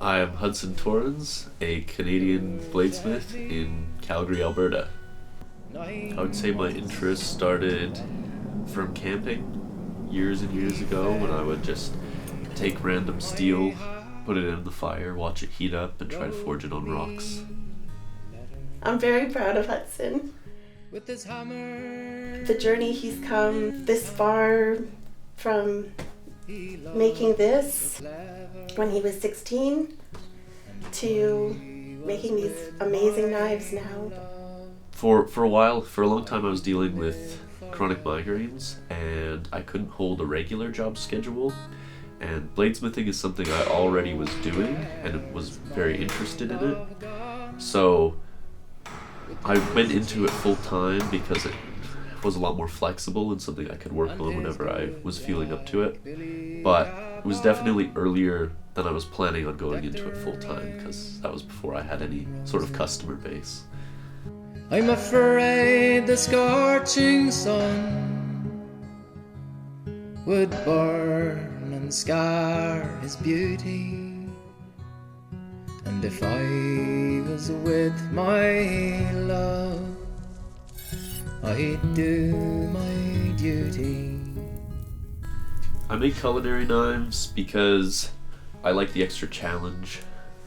I am Hudson Torrens, a Canadian bladesmith in Calgary, Alberta. I would say my interest started from camping years and years ago when I would just take random steel, put it in the fire, watch it heat up, and try to forge it on rocks. I'm very proud of Hudson. The journey he's come this far from making this when he was 16 to making these amazing knives now. For a long time I was dealing with chronic migraines and I couldn't hold a regular job schedule, and bladesmithing is something I already was doing and was very interested in it. So I went into it full time because it was a lot more flexible and something I could work on whenever I was feeling up to it. But it was definitely earlier than I was planning on going into it full time, because that was before I had any sort of customer base. I'm afraid the scorching sun would burn and scar his beauty, and if I was with my love, I'd do my duty. I make culinary knives because I like the extra challenge.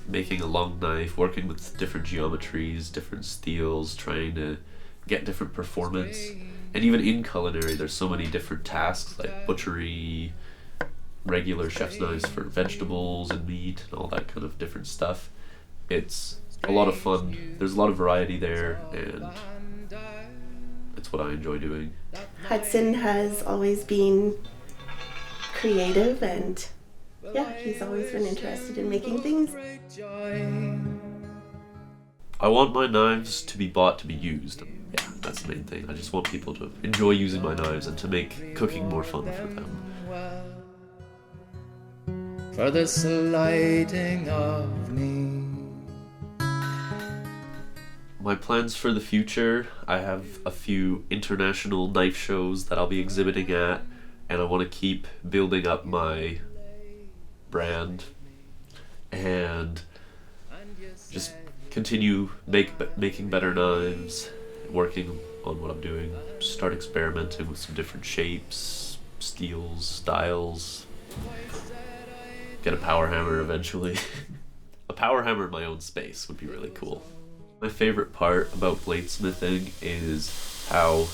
Making a long knife, working with different geometries, different steels, trying to get different performance. And even in culinary, there's so many different tasks like butchery, regular chef's knives for vegetables and meat and all that kind of different stuff. It's a lot of fun. There's a lot of variety there, and it's what I enjoy doing. Hudson has always been creative, and he's always been interested in making things. I want my knives to be bought to be used. Yeah, that's the main thing. I just want people to enjoy using my knives and to make cooking more fun for them. For the slighting of me. My plans for the future, I have a few international knife shows that I'll be exhibiting at, and I want to keep building up my brand and just continue making better knives, working on what I'm doing, start experimenting with some different shapes, steels, styles, get a power hammer eventually. A power hammer in my own space would be really cool. My favorite part about bladesmithing is how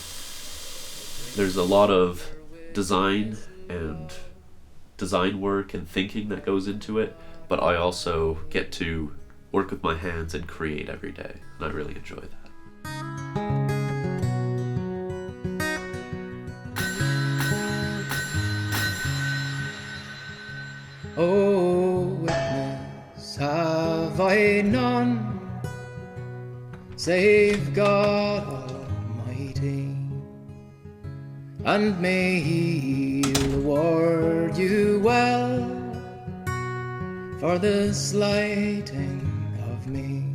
there's a lot of design work and thinking that goes into it, but I also get to work with my hands and create every day, and I really enjoy that. Oh, witness have I none save God Almighty, and may He reward you well for the slighting of me.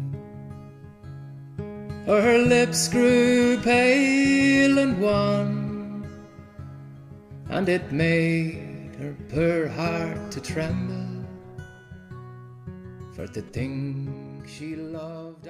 Her lips grew pale and wan, and it made her poor heart to tremble, for the thing she loved